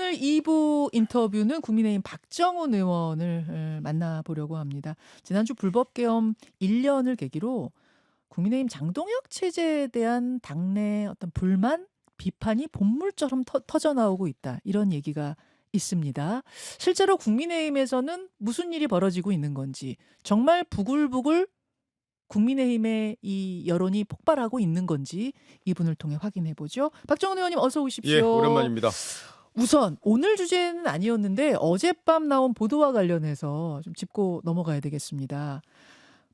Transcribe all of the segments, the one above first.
오늘 2부 인터뷰는 국민의힘 박정훈 의원을 만나보려고 합니다. 지난주 불법계엄 1년을 계기로 국민의힘 장동혁 체제에 대한 당내 어떤 불만, 비판이 본물처럼 터져 나오고 있다. 이런 얘기가 있습니다. 실제로 국민의힘에서는 무슨 일이 벌어지고 있는 건지, 정말 부글부글 국민의힘의 이 여론이 폭발하고 있는 건지 이분을 통해 확인해 보죠. 박정훈 의원님 어서 예, 오십시오. 오랜만입니다. 우선 오늘 주제는 아니었는데 어젯밤 나온 보도와 관련해서 좀 짚고 넘어가야 되겠습니다.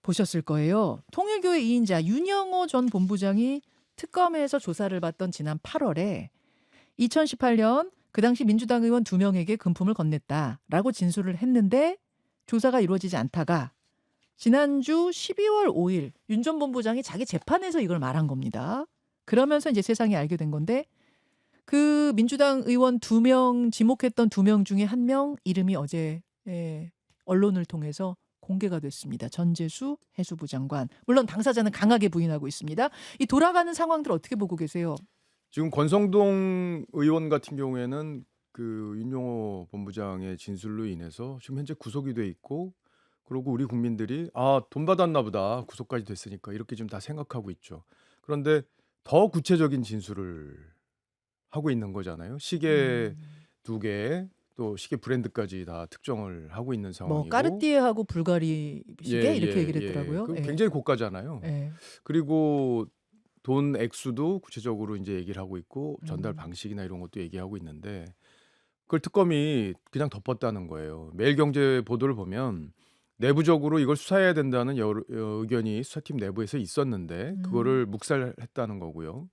보셨을 거예요. 통일교회 2인자 윤영호 전 본부장이 특검에서 조사를 받던 지난 8월에 2018년 그 당시 민주당 의원 2명에게 금품을 건넸다라고 진술을 했는데 조사가 이루어지지 않다가 지난주 12월 5일 윤 전 본부장이 자기 재판에서 이걸 말한 겁니다. 그러면서 이제 세상이 알게 된 건데 그 민주당 의원 2명 지목했던 2명 중에 1명 이름이 어제 언론을 통해서 공개가 됐습니다. 전재수 해수부 장관. 물론 당사자는 강하게 부인하고 있습니다. 이 돌아가는 상황들 어떻게 보고 계세요? 지금 권성동 의원 같은 경우에는 그 윤용호 본부장의 진술로 인해서 지금 현재 구속이 돼 있고, 그리고 우리 국민들이 돈 받았나 보다, 구속까지 됐으니까, 이렇게 지금 다 생각하고 있죠. 그런데 더 구체적인 진술을 하고 있는 거잖아요. 시계 2개, 또 시계 브랜드까지 다 특정을 하고 있는 상황이고. 뭐 까르띠에하고 불가리 시계 이렇게 얘기를 했더라고요. 그 예. 굉장히 고가잖아요. 예. 그리고 돈 액수도 구체적으로 이제 얘기를 하고 있고, 전달 음. 방식이나 이런 것도 얘기하고 있는데, 그걸 특검이 그냥 덮었다는 거예요. 매일경제 보도를 보면 내부적으로 이걸 수사해야 된다는 의견이 수사팀 내부에서 있었는데 그거를 묵살했다는 거고요.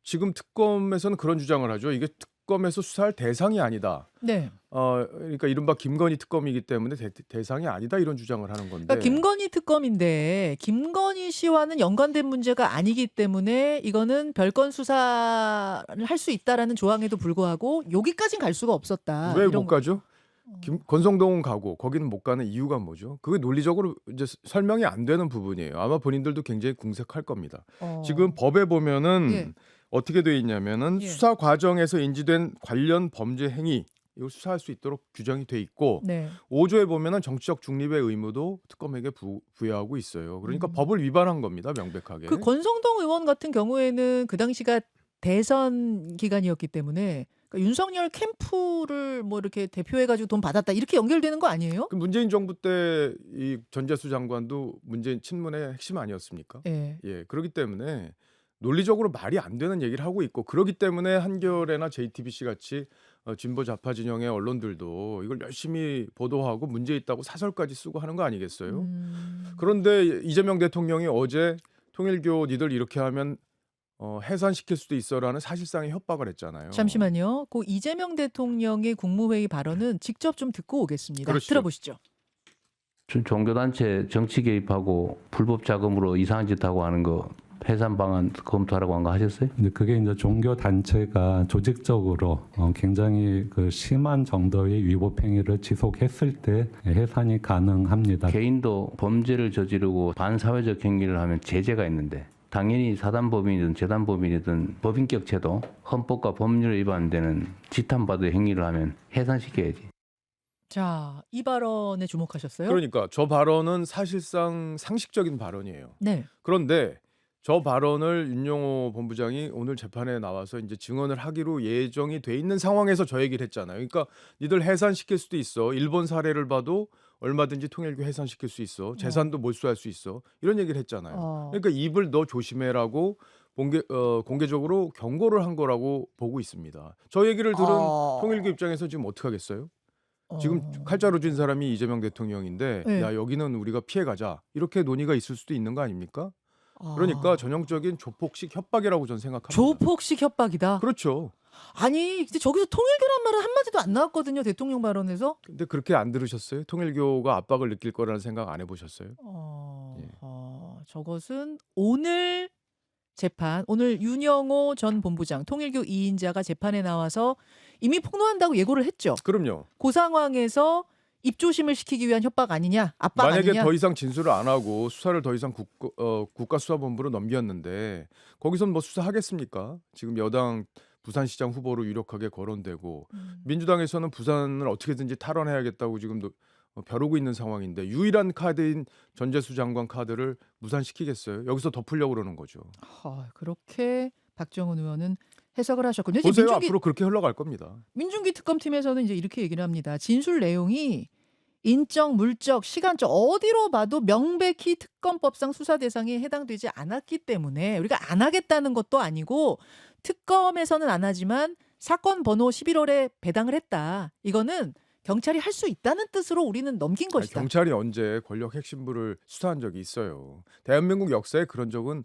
지금 특검에서는 그런 주장을 하죠. 이게 특검에서 수사할 대상이 아니다. 네. 그러니까 이른바 김건희 특검이기 때문에 대상이 아니다, 이런 주장을 하는 건데. 그러니까 김건희 특검인데 김건희 씨와는 연관된 문제가 아니기 때문에 이거는 별건 수사를 할 수 있다라는 조항에도 불구하고 여기까지는 갈 수가 없었다. 왜 이런 못 가죠? 어. 권성동은 가고 거기는 못 가는 이유가 뭐죠? 그게 논리적으로 이제 설명이 안 되는 부분이에요. 아마 본인들도 굉장히 궁색할 겁니다. 지금 법에 보면은 예. 어떻게 돼 있냐면은 예. 수사 과정에서 인지된 관련 범죄 행위, 이걸 수사할 수 있도록 규정이 돼 있고, 네. 5조에 보면은 정치적 중립의 의무도 특검에게 부여하고 있어요. 그러니까 법을 위반한 겁니다, 명백하게. 그 권성동 의원 같은 경우에는 그 당시가 대선 기간이었기 때문에 그러니까 윤석열 캠프를 뭐 이렇게 대표해가지고 돈 받았다 이렇게 연결되는 거 아니에요? 그 문재인 정부 때 이 전재수 장관도 문재인 친문의 핵심 아니었습니까? 예. 예, 그렇기 때문에 논리적으로 말이 안 되는 얘기를 하고 있고, 그렇기 때문에 한겨레나 JTBC 같이 진보 좌파 진영의 언론들도 이걸 열심히 보도하고 문제 있다고 사설까지 쓰고 하는 거 아니겠어요? 그런데 이재명 대통령이 어제 통일교 니들 이렇게 하면 해산시킬 수도 있어라는 사실상의 협박을 했잖아요. 잠시만요. 그 이재명 대통령의 국무회의 발언은 직접 좀 듣고 오겠습니다. 그러시죠. 들어보시죠. 종교단체 정치 개입하고 불법 자금으로 이상한 짓 하고 하는 거 해산 방안 검토하라고 한 거 하셨어요? 근데 그게 이제 종교 단체가 조직적으로 굉장히 그 심한 정도의 위법 행위를 지속했을 때 해산이 가능합니다. 개인도 범죄를 저지르고 반사회적 행위를 하면 제재가 있는데, 당연히 사단법인이든 재단법인이든 법인격 제도, 헌법과 법률에 위반되는 지탄받을 행위를 하면 해산시켜야지. 자, 이 발언에 주목하셨어요? 그러니까 저 발언은 사실상 상식적인 발언이에요. 네. 그런데 저 발언을 윤용호 본부장이 오늘 재판에 나와서 이제 증언을 하기로 예정이 돼 있는 상황에서 저 얘기를 했잖아요. 그러니까 니들 해산시킬 수도 있어. 일본 사례를 봐도 얼마든지 통일교 해산시킬 수 있어. 재산도 몰수할 수 있어. 이런 얘기를 했잖아요. 그러니까 입을 너 조심해라고 공개적으로 경고를 한 거라고 보고 있습니다. 저 얘기를 들은 통일교 입장에서 지금 어떻게 하겠어요? 지금 칼자루 쥔 사람이 이재명 대통령인데, 네. 야, 여기는 우리가 피해가자, 이렇게 논의가 있을 수도 있는 거 아닙니까? 그러니까 전형적인 조폭식 협박이라고 저는 생각합니다. 조폭식 협박이다. 그렇죠. 아니, 근데 저기서 통일교란 말은 한마디도 안 나왔거든요. 대통령 발언에서. 근데 그렇게 안 들으셨어요? 통일교가 압박을 느낄 거라는 생각 안 해보셨어요? 예. 저것은 오늘 재판, 오늘 윤영호 전 본부장, 통일교 2인자가 재판에 나와서 이미 폭로한다고 예고를 했죠. 그럼요. 그 상황에서 입조심을 시키기 위한 협박 아니냐, 압박 만약에 아니냐. 더 이상 진술을 안 하고 수사를 더 이상 국가수사본부로 넘겼는데 거기선 뭐 수사하겠습니까? 지금 여당 부산시장 후보로 유력하게 거론되고 민주당에서는 부산을 어떻게든지 탈환해야겠다고 지금 벼르고 있는 상황인데 유일한 카드인 전재수 장관 카드를 무산시키겠어요? 여기서 덮으려고 그러는 거죠. 그렇게 박정훈 의원은 해석을 하셨군요. 이제 보세요. 앞으로 그렇게 흘러갈 겁니다. 민중기 특검팀에서는 이제 이렇게 얘기를 합니다. 진술 내용이 인적, 물적, 시간적 어디로 봐도 명백히 특검법상 수사 대상에 해당되지 않았기 때문에 우리가 안 하겠다는 것도 아니고 특검에서는 안 하지만 사건 번호 11월에 배당을 했다. 이거는 경찰이 할 수 있다는 뜻으로 우리는 넘긴 아니, 것이다. 경찰이 언제 권력 핵심부를 수사한 적이 있어요. 대한민국 역사에 그런 적은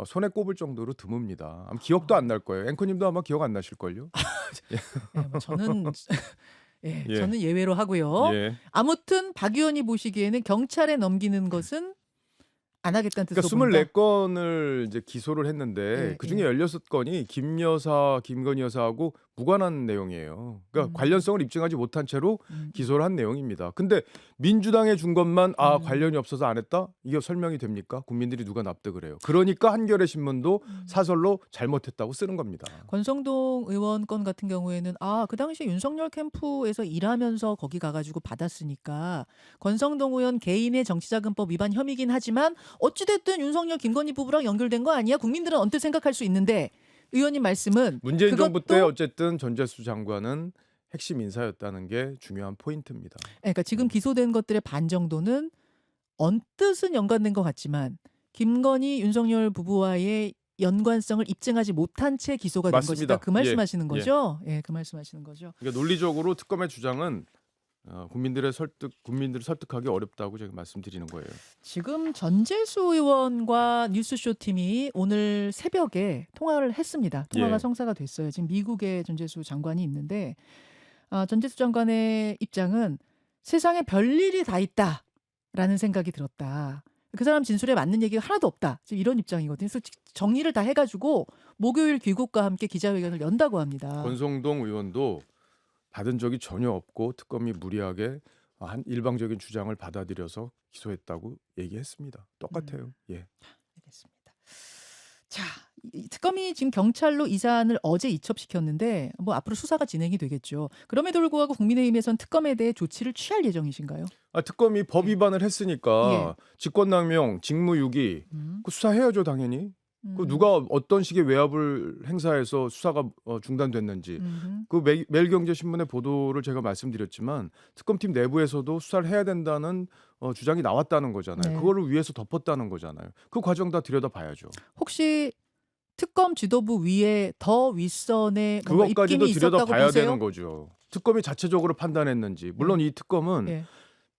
손에 꼽을 정도로 드뭅니다. 아마 기억도 안 날 거예요. 앵커님도 아마 기억 안 나실걸요? 뭐 저는 예. 저는 예외로 하고요. 예. 아무튼 박 의원이 보시기에는 경찰에 넘기는 것은 안 하겠다는 뜻으로 그러니까 본다. 24건을 이제 기소를 했는데 예, 그중에 예. 16건이 김 여사, 김건희 여사하고 무관한 내용이에요. 그러니까 관련성을 입증하지 못한 채로 기소를 한 내용입니다. 근데 민주당에 준 것만 관련이 없어서 안 했다? 이게 설명이 됩니까? 국민들이 누가 납득을 해요. 그러니까 한겨레 신문도 사설로 잘못했다고 쓰는 겁니다. 권성동 의원 건 같은 경우에는 그 당시에 윤석열 캠프에서 일하면서 거기 가가지고 받았으니까 권성동 의원 개인의 정치자금법 위반 혐의긴 하지만 어찌됐든 윤석열 김건희 부부랑 연결된 거 아니야? 국민들은 언뜻 생각할 수 있는데 의원님 말씀은 문재인 정부 때 그것도 어쨌든 전재수 장관은 핵심 인사였다는 게 중요한 포인트입니다. 그러니까 지금 기소된 것들의 반 정도는 언뜻은 연관된 것 같지만 김건희 윤석열 부부와의 연관성을 입증하지 못한 채 기소가 된 맞습니다. 것이다. 그 말씀하시는 예. 거죠? 예, 그 말씀하시는 거죠. 그러니까 논리적으로 특검의 주장은 국민들을 설득하기 어렵다고 제가 말씀드리는 거예요. 지금 전재수 의원과 뉴스쇼 팀이 오늘 새벽에 통화를 했습니다. 통화가 예. 성사가 됐어요. 지금 미국에 전재수 장관이 있는데 전재수 장관의 입장은 세상에 별일이 다 있다라는 생각이 들었다. 그 사람 진술에 맞는 얘기가 하나도 없다. 지금 이런 입장이거든요. 그래서 정리를 다 해가지고 목요일 귀국과 함께 기자회견을 연다고 합니다. 권성동 의원도 받은 적이 전혀 없고 특검이 무리하게 한 일방적인 주장을 받아들여서 기소했다고 얘기했습니다. 똑같아요. 예. 알겠습니다. 자, 이 특검이 지금 경찰로 이 사안을 어제 이첩시켰는데 뭐 앞으로 수사가 진행이 되겠죠. 그럼에도 불구하고 국민의힘에선 특검에 대해 조치를 취할 예정이신가요? 특검이 법 위반을 했으니까 직권남용, 직무유기 음. 그 수사해야죠 당연히. 그 누가 어떤 식의 외압을 행사해서 수사가 중단됐는지 그 매일경제신문의 보도를 제가 말씀드렸지만 특검팀 내부에서도 수사를 해야 된다는 주장이 나왔다는 거잖아요. 네. 그거를 위해서 덮었다는 거잖아요. 그 과정 다 들여다봐야죠. 혹시 특검 지도부 위에 더 윗선에 뭔가 그것까지도 입김이 있었다고 들여다봐야 보세요? 되는 거죠. 특검이 자체적으로 판단했는지. 물론 이 특검은 예,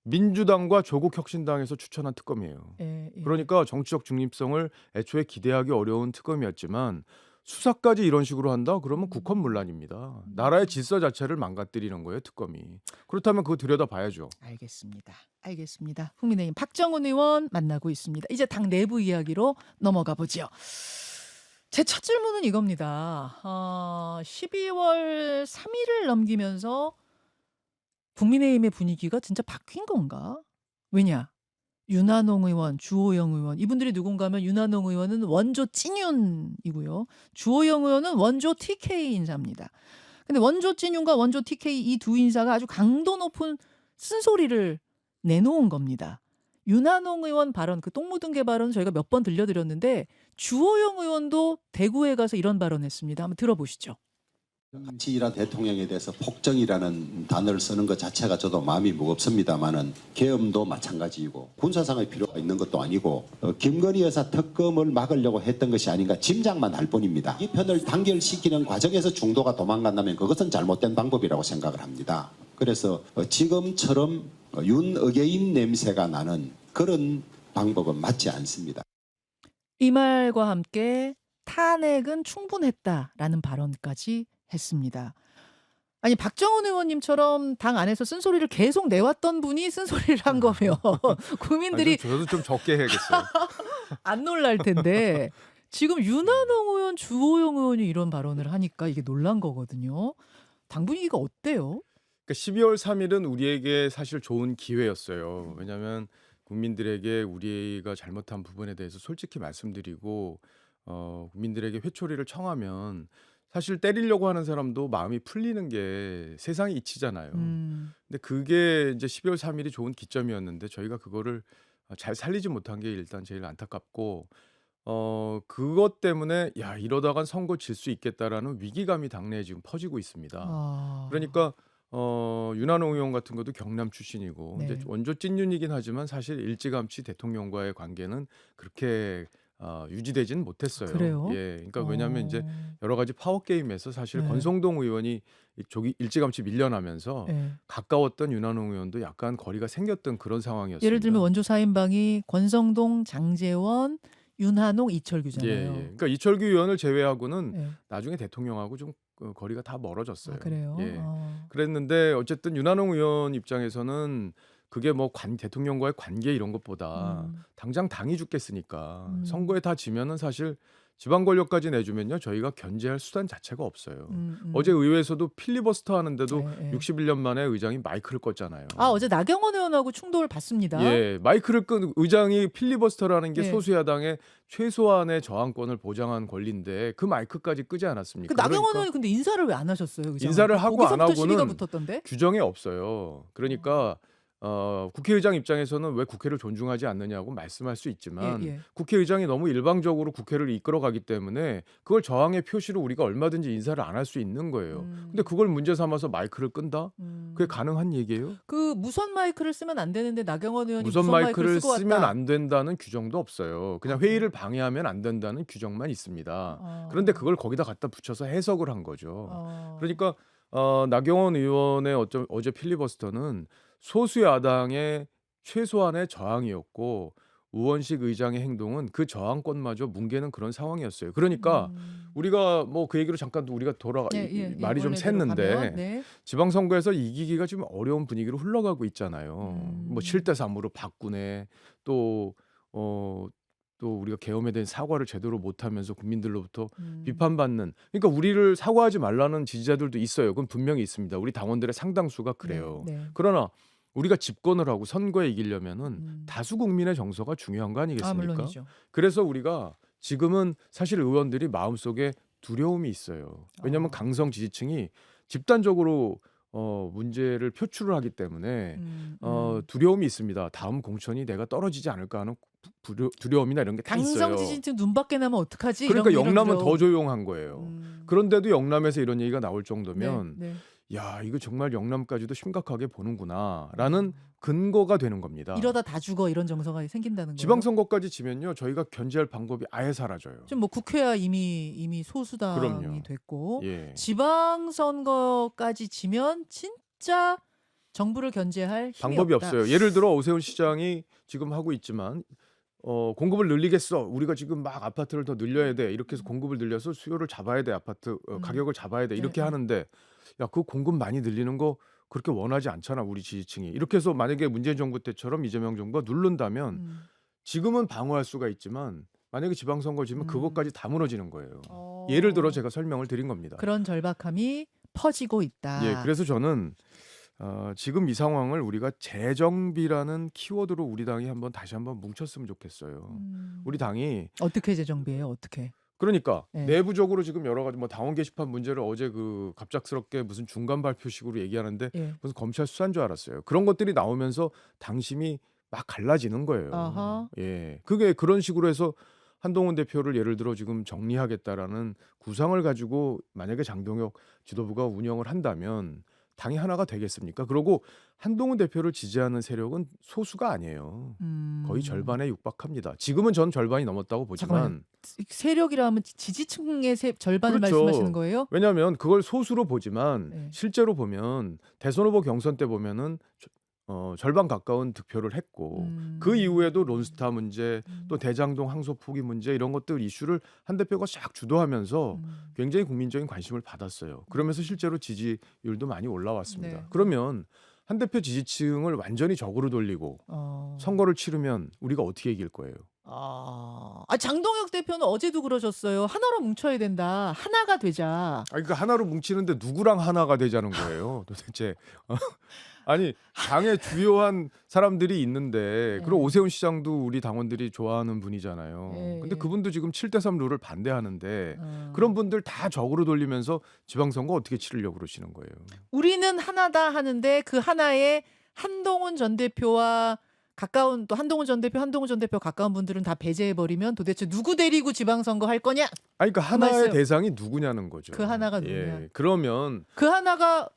민주당과 조국혁신당에서 추천한 특검이에요. 예. 그러니까 정치적 중립성을 애초에 기대하기 어려운 특검이었지만 수사까지 이런 식으로 한다? 그러면 국헌문란입니다. 나라의 질서 자체를 망가뜨리는 거예요, 특검이. 그렇다면 그거 들여다봐야죠. 알겠습니다. 알겠습니다. 국민의힘 박정훈 의원 만나고 있습니다. 이제 당 내부 이야기로 넘어가 보죠. 제 첫 질문은 이겁니다. 12월 3일을 넘기면서 국민의힘의 분위기가 진짜 바뀐 건가? 왜냐? 윤한홍 의원, 주호영 의원 이분들이 누군가 하면 윤한홍 의원은 원조 찐윤이고요. 주호영 의원은 원조 TK 인사입니다. 근데 원조 찐윤과 원조 TK 이 두 인사가 아주 강도 높은 쓴소리를 내놓은 겁니다. 윤한홍 의원 발언, 그 똥 묻은 개 발언 저희가 몇 번 들려드렸는데 주호영 의원도 대구에 가서 이런 발언했습니다. 한번 들어보시죠. 같이 일한 대통령에 대해서 폭정이라는 단어를 쓰는 것 자체가 저도 마음이 무겁습니다만은 계엄도 마찬가지이고 군사상의 필요가 있는 것도 아니고 김건희 여사 특검을 막으려고 했던 것이 아닌가 짐작만 할 뿐입니다. 이 편을 단결시키는 과정에서 중도가 도망간다면 그것은 잘못된 방법이라고 생각을 합니다. 그래서 지금처럼 윤의계인 냄새가 나는 그런 방법은 맞지 않습니다. 이 말과 함께 탄핵은 충분했다라는 발언까지 했습니다. 아니 박정훈 의원님처럼 당 안에서 쓴소리를 계속 내왔던 분이 쓴소리를 한 거면 국민들이 저도 좀 적게 해야겠어요. 안 놀랄 텐데 지금 윤한홍 의원, 주호영 의원이 이런 발언을 하니까 이게 놀란 거거든요. 당 분위기가 어때요? 그러니까 12월 3일은 우리에게 사실 좋은 기회였어요. 왜냐하면 국민들에게 우리가 잘못한 부분에 대해서 솔직히 말씀드리고 국민들에게 회초리를 청하면 사실 때리려고 하는 사람도 마음이 풀리는 게 세상이 이치잖아요. 음. 근데 그게 이제 12월 3일이 좋은 기점이었는데 저희가 그거를 잘 살리지 못한 게 일단 제일 안타깝고 그것 때문에 '야 이러다간 선거 질 수 있겠다.'라는 위기감이 당내에 지금 퍼지고 있습니다. 아. 그러니까 윤한홍 의원 같은 것도 경남 출신이고 이제 네. 원조 찐윤이긴 하지만 사실 일찌감치 대통령과의 관계는 그렇게 유지되지는 못했어요. 그래요? 예. 그러니까 왜냐하면 이제 어. 여러 가지 파워 게임에서 사실 네. 권성동 의원이 일찌감치 밀려나면서 예. 가까웠던 윤한홍 의원도 약간 거리가 생겼던 그런 상황이었습니다. 예를 들면 원조 4인방이 권성동, 장제원, 윤한홍, 예, 예. 이철규잖아요. 그러니까 이철규 의원을 제외하고는 예. 나중에 대통령하고 좀 거리가 다 멀어졌어요. 아 그래요? 예. 어. 그랬는데 어쨌든 윤한홍 의원 입장에서는 그게 뭐 대통령과의 관계 이런 것보다 음. 당장 당이 죽겠으니까 음. 선거에 다 지면은 사실 지방 권력까지 내주면요 저희가 견제할 수단 자체가 없어요. 어제 의회에서도 필리버스터 하는데도 예, 예. 61년 만에 의장이 마이크를 껐잖아요. 아 어제 나경원 의원하고 충돌을 봤습니다. 예, 마이크를 끈 의장이 필리버스터라는 게 예. 소수야당의 최소한의 저항권을 보장한 권리인데 그 마이크까지 끄지 않았습니까? 그 나경원 그러니까 의원이 근데 인사를 왜 안 하셨어요? 의장한테? 인사를 하고 안 거기서부터 시비가 하고는 붙었던데? 규정에 없어요. 그러니까 국회의장 입장에서는 왜 국회를 존중하지 않느냐고 말씀할 수 있지만 예, 예. 국회의장이 너무 일방적으로 국회를 이끌어가기 때문에 그걸 저항의 표시로 우리가 얼마든지 인사를 안 할 수 있는 거예요. 근데 그걸 문제 삼아서 마이크를 끈다? 그게 가능한 얘기예요? 그 무선 마이크를 쓰면 안 되는데 나경원 의원이 무선 마이크를 쓰고 쓰면 왔다. 안 된다는 규정도 없어요. 그냥 회의를 방해하면 안 된다는 규정만 있습니다. 어. 그런데 그걸 거기다 갖다 붙여서 해석을 한 거죠. 어. 그러니까 나경원 의원의 어제 필리버스터는 소수 야당의 최소한의 저항이었고 우원식 의장의 행동은 그 저항권마저 뭉개는 그런 상황이었어요. 그러니까 우리가 뭐 그 얘기로 잠깐 우리가 말이 좀 원래대로 샜는데 가면, 네. 지방선거에서 이기기가 좀 어려운 분위기로 흘러가고 있잖아요. 뭐 7대 3으로 바꾸네. 또 우리가 계엄에 대한 사과를 제대로 못하면서 국민들로부터 비판받는. 그러니까 우리를 사과하지 말라는 지지자들도 있어요. 그건 분명히 있습니다. 우리 당원들의 상당수가 그래요. 네, 네. 그러나 우리가 집권을 하고 선거에 이기려면은 다수 국민의 정서가 중요한 거 아 아니겠습니까? 물론이죠. 그래서 우리가 지금은 사실 의원들이 마음속에 두려움이 있어요. 왜냐하면 어. 강성 지지층이 집단적으로 문제를 표출을 하기 때문에 두려움이 있습니다. 다음 공천이 내가 떨어지지 않을까 하는 두려움이나 이런 게 다 있어요. 강성 지진층 눈밖에 나면 어떡하지? 그러니까 이런 영남은 두려움. 더 조용한 거예요. 그런데도 영남에서 이런 얘기가 나올 정도면 네, 네. 야 이거 정말 영남까지도 심각하게 보는구나라는 근거가 되는 겁니다. 이러다 다 죽어 이런 정서가 생긴다는 거예요. 지방선거까지 지면요 저희가 견제할 방법이 아예 사라져요. 지금 뭐 국회야 이미 소수당이 그럼요. 됐고 예. 지방선거까지 지면 진짜 정부를 견제할 힘이 방법이 없다. 없어요. 예를 들어 오세훈 시장이 지금 하고 있지만 공급을 늘리겠어. 우리가 지금 막 아파트를 더 늘려야 돼. 이렇게 해서 공급을 늘려서 수요를 잡아야 돼. 아파트 가격을 잡아야 돼. 이렇게 네, 하는데 야, 그 공급 많이 늘리는 거 그렇게 원하지 않잖아. 우리 지지층이. 이렇게 해서 만약에 문재인 정부 때처럼 이재명 정부가 누른다면 지금은 방어할 수가 있지만 만약에 지방선거 지면 그것까지 다 무너지는 거예요. 예를 들어 제가 설명을 드린 겁니다. 그런 절박함이 퍼지고 있다. 예, 그래서 저는 지금 이 상황을 우리가 재정비라는 키워드로 우리 당이 다시 한번 뭉쳤으면 좋겠어요. 우리 당이 어떻게 재정비해요? 어떻게? 그러니까 네. 내부적으로 지금 여러 가지 뭐 당원 게시판 문제를 어제 갑작스럽게 무슨 중간 발표식으로 얘기하는데 예. 무슨 검찰 수사인 줄 알았어요. 그런 것들이 나오면서 당심이 막 갈라지는 거예요. 아하. 예, 그게 그런 식으로 해서 한동훈 대표를 예를 들어 지금 정리하겠다라는 구상을 가지고 만약에 장동혁 지도부가 운영을 한다면 당이 하나가 되겠습니까? 그리고 한동훈 대표를 지지하는 세력은 소수가 아니에요. 거의 절반에 육박합니다. 지금은 전 절반이 넘었다고 보지만 잠깐만요. 세력이라 하면 지지층의 절반을 그렇죠. 말씀하시는 거예요? 왜냐하면 그걸 소수로 보지만 네. 실제로 보면 대선 후보 경선 때 보면은 절반 가까운 득표를 했고 그 이후에도 론스타 문제 또 대장동 항소 포기 문제 이런 것들 이슈를 한 대표가 싹 주도하면서 굉장히 국민적인 관심을 받았어요. 그러면서 실제로 지지율도 많이 올라왔습니다. 네. 그러면 한 대표 지지층을 완전히 적으로 돌리고 선거를 치르면 우리가 어떻게 이길 거예요? 장동혁 대표는 어제도 그러셨어요. 하나로 뭉쳐야 된다. 하나가 되자. 그러니까 하나로 뭉치는데 누구랑 하나가 되자는 거예요, 도대체. 아니 당의 주요한 사람들이 있는데 그리고 네. 오세훈 시장도 우리 당원들이 좋아하는 분이잖아요. 예, 근데 예. 그분도 지금 7대3 룰을 반대하는데 어. 그런 분들 다 적으로 돌리면서 지방선거 어떻게 치르려고 그러시는 거예요. 우리는 하나다 하는데 그 하나에 한동훈 전 대표와 가까운 또 한동훈 전 대표 가까운 분들은 다 배제해 버리면 도대체 누구 데리고 지방선거 할 거냐? 아니 그러니까 하나의 말씀. 대상이 누구냐는 거죠. 그 하나가 누구냐? 예, 그러면 그 하나가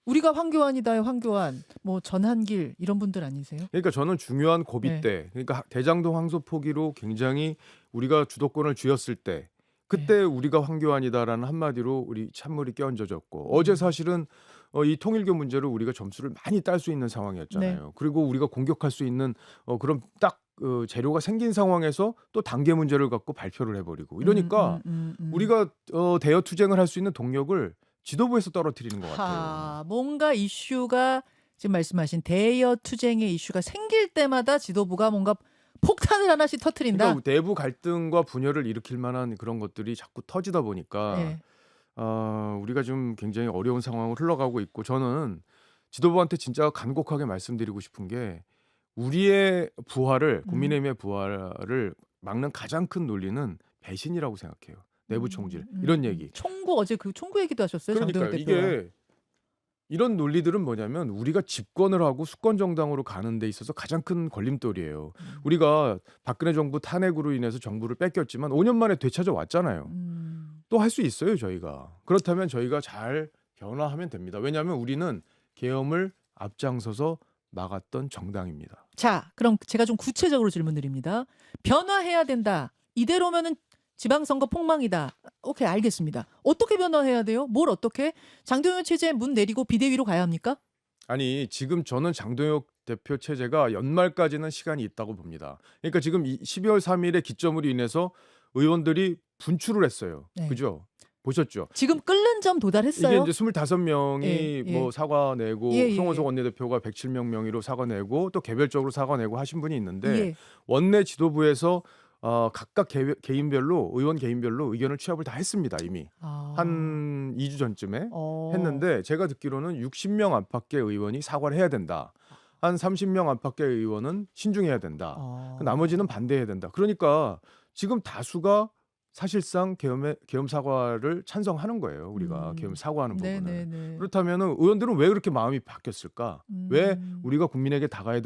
우리가 황교안이다요, 황교안. 뭐 전한길 이런 분들 아니세요? 그러니까 저는 중요한 고비 네. 때, 그러니까 대장동 항소 포기로 굉장히 우리가 주도권을 쥐었을 때, 그때 네. 우리가 황교안이다라는 한마디로 우리 찬물이 끼얹어졌고, 어제 사실은 이 통일교 문제로 우리가 점수를 많이 딸 수 있는 상황이었잖아요. 네. 그리고 우리가 공격할 수 있는 그런 딱 재료가 생긴 상황에서 또 단계 문제를 갖고 발표를 해버리고 이러니까 우리가 대여 투쟁을 할 수 있는 동력을 지도부에서 떨어뜨리는 것 같아요. 하, 뭔가 이슈가 지금 말씀하신 대여 투쟁의 이슈가 생길 때마다 지도부가 뭔가 폭탄을 하나씩 터트린다. 그러니까 내부 갈등과 분열을 일으킬 만한 그런 것들이 자꾸 터지다 보니까 네. 우리가 좀 굉장히 어려운 상황을 흘러가고 있고, 저는 지도부한테 진짜 간곡하게 말씀드리고 싶은 게 우리의 부활을 국민의힘의 부활을 막는 가장 큰 논리는 배신이라고 생각해요. 내부 총질 이런 얘기. 총구 어제 그 총구 얘기도 하셨어요. 그러니까 장동혁 대표가. 이게 이런 논리들은 뭐냐면 우리가 집권을 하고 수권 정당으로 가는 데 있어서 가장 큰 걸림돌이에요. 우리가 박근혜 정부 탄핵으로 인해서 정부를 뺏겼지만 5년 만에 되찾아 왔잖아요. 또 할 수 있어요, 저희가. 그렇다면 저희가 잘 변화하면 됩니다. 왜냐하면 우리는 계엄을 앞장서서 막았던 정당입니다. 자, 그럼 제가 좀 구체적으로 질문드립니다. 변화해야 된다. 이대로면은 지방선거 폭망이다. 오케이, 알겠습니다. 어떻게 변화해야 돼요? 뭘 어떻게? 장동혁 체제 문 내리고 비대위로 가야 합니까? 아니 지금 저는 장동혁 대표 체제가 연말까지는 시간이 있다고 봅니다. 그러니까 지금 12월 3일에 기점으로 인해서 의원들이 분출을 했어요. 네. 그죠? 보셨죠? 지금 끓는 점 도달했어요. 이게 이제 25명이 예, 예. 뭐 사과 내고 예, 예, 송원석 예. 원내대표가 107명 명의로 사과 내고 또 개별적으로 사과 내고 하신 분이 있는데 예. 원내 지도부에서 각각 개인별로 의원 개인별로 의견을 취합을 다 했습니다. 이미 아. 한 2주 전쯤에 어. 했는데 제가 듣기로는 60명 안팎의 의원이 사과를 해야 된다. 한 30명 안팎의 의원은 신중해야 된다. 어. 나머지는 반대해야 된다. 그러니까 지금 다수가 사실상 계엄 사과를 찬성하는 거예요. 우리가 계엄 사과하는 부분을. 네네네. 그렇다면은 의원들은 왜 그렇게 마음이 바뀌었을까? 왜 음. 우리가 국민에게 다가가야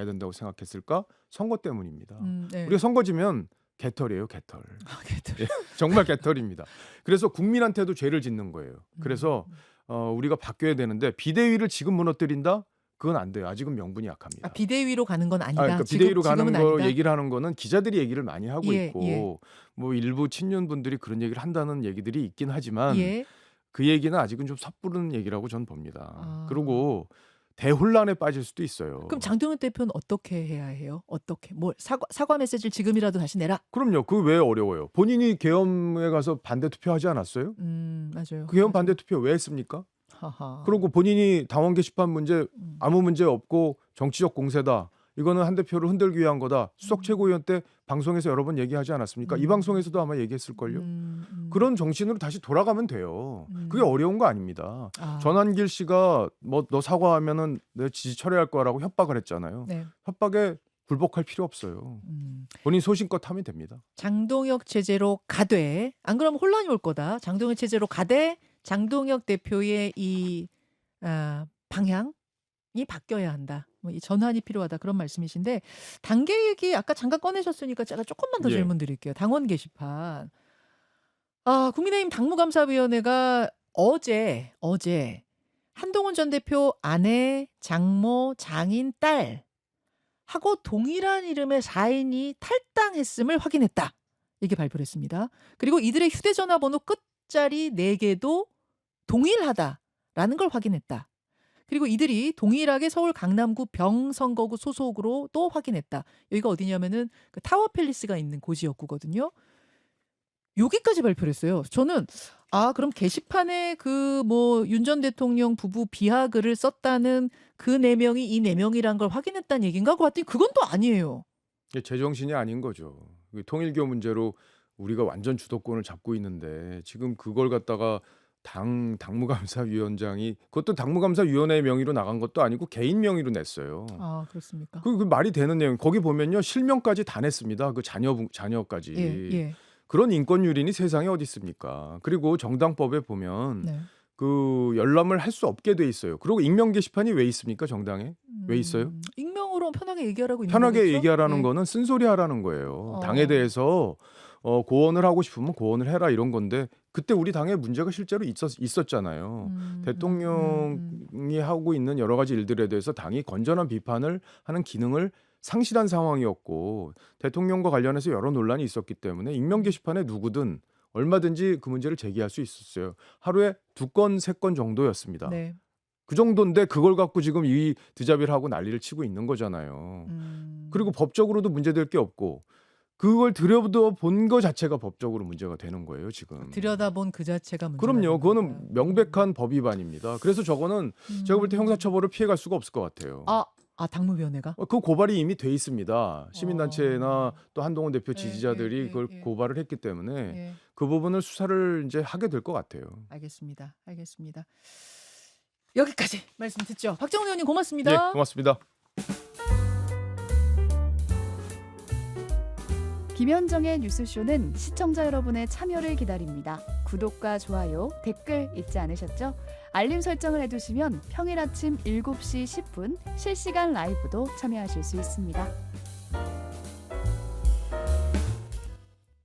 된다고 생각했을까? 선거 때문입니다. 네. 우리가 선거지면 개털이에요, 개털. 아, 걔들. 정말 개털입니다. 그래서 국민한테도 죄를 짓는 거예요. 그래서 우리가 바뀌어야 되는데 비대위를 지금 무너뜨린다? 그건 안 돼요. 아직은 명분이 약합니다. 아, 비대위로 가는 건 아니다. 그러니까 비대위로 가는 지금은 거 아니다? 얘기를 하는 거는 기자들이 얘기를 많이 하고 예, 있고 예. 뭐 일부 친윤 분들이 그런 얘기를 한다는 얘기들이 있긴 하지만 예. 그 얘기는 아직은 좀 섣부른 얘기라고 저는 봅니다. 아. 그리고 대혼란에 빠질 수도 있어요. 그럼 장동혁 대표는 어떻게 해야 해요? 어떻게? 뭘 사과 메시지를 지금이라도 다시 내라. 그럼요. 그 왜 어려워요? 본인이 계엄에 가서 반대 투표하지 않았어요? 맞아요. 그 계엄 맞아요. 반대 투표 왜 했습니까? 하하. 그리고 본인이 당원 게시판 문제 아무 문제 없고 정치적 공세다. 이거는 한 대표를 흔들기 위한 거다. 수석 최고위원 때 방송에서 여러 번 얘기하지 않았습니까? 이 방송에서도 아마 얘기했을걸요. 그런 정신으로 다시 돌아가면 돼요. 그게 어려운 거 아닙니다. 아. 전한길 씨가 뭐 너 사과하면은 내 지지 철회할 거라고 협박을 했잖아요. 네. 협박에 굴복할 필요 없어요. 본인 소신껏 하면 됩니다. 장동혁 체제로 가되 안 그러면 혼란이 올 거다. 장동혁 체제로 가되 장동혁 대표의 이 방향이 바뀌어야 한다. 뭐 이 전환이 필요하다 그런 말씀이신데 단계 얘기 아까 잠깐 꺼내셨으니까 제가 조금만 더 예. 질문 드릴게요. 당원 게시판. 국민의힘 당무감사위원회가 어제 한동훈 전 대표 아내, 장모, 장인, 딸 하고 동일한 이름의 4인이 탈당했음을 확인했다. 이게 발표를 했습니다. 그리고 이들의 휴대전화 번호 끝자리 4개도 동일하다라는 걸 확인했다. 그리고 이들이 동일하게 서울 강남구 병선거구 소속으로 또 확인했다. 여기가 어디냐면은 그 타워팰리스가 있는 고지역구거든요. 여기까지 발표를 했어요. 저는 그럼 게시판에 그 뭐 윤 전 대통령 부부 비하글을 썼다는 그 4명이 이 4명이란 걸 확인했다는 얘기인가 하고 봤더니 그건 또 아니에요. 이게 제정신이 아닌 거죠. 통일교 문제로 우리가 완전 주도권을 잡고 있는데 지금 그걸 갖다가 당무감사위원장이 그것도 당무감사위원회 명의로 나간 것도 아니고 개인 명의로 냈어요. 아, 그렇습니까? 그 말이 되는 내용. 거기 보면요 실명까지 다 냈습니다. 그 자녀까지. 예. 그런 인권 유린이 세상에 어디 있습니까? 그리고 정당법에 보면 네. 그 열람을 할 수 없게 돼 있어요. 그리고 익명 게시판이 왜 있습니까? 정당에 왜 있어요? 익명으로 편하게 얘기하라고 있는 편하게 거겠죠? 얘기하라는 예. 거는 쓴소리 하라는 거예요. 어. 당에 대해서 고언을 하고 싶으면 고언을 해라 이런 건데 그때 우리 당에 문제가 실제로 있었잖아요. 대통령이 하고 있는 여러 가지 일들에 대해서 당이 건전한 비판을 하는 기능을 상실한 상황이었고 대통령과 관련해서 여러 논란이 있었기 때문에 익명 게시판에 누구든 얼마든지 그 문제를 제기할 수 있었어요. 하루에 2건, 3건 정도였습니다. 네. 그 정도인데 그걸 갖고 지금 이 드자비를 하고 난리를 치고 있는 거잖아요. 그리고 법적으로도 문제될 게 없고 그걸 들여다본 거 자체가 법적으로 문제가 되는 거예요, 지금. 들여다본 그 자체가 문제가 그럼요. 되는 그거는 거고요. 명백한 법 위반입니다. 그래서 저거는 제가 볼 때 형사처벌을 피해갈 수가 없을 것 같아요. 당무위원회가? 그 고발이 이미 돼 있습니다. 시민단체나 또 한동훈 대표 예, 지지자들이 예, 그걸 예. 고발을 했기 때문에 예. 그 부분을 수사를 이제 하게 될 것 같아요. 알겠습니다. 여기까지 말씀 듣죠. 박정훈 의원님 네, 고맙습니다. 고맙습니다. 김현정의 뉴스쇼는 시청자 여러분의 참여를 기다립니다. 구독과 좋아요, 댓글 잊지 않으셨죠? 알림 설정을 해두시면 평일 아침 7시 10분 실시간 라이브도 참여하실 수 있습니다.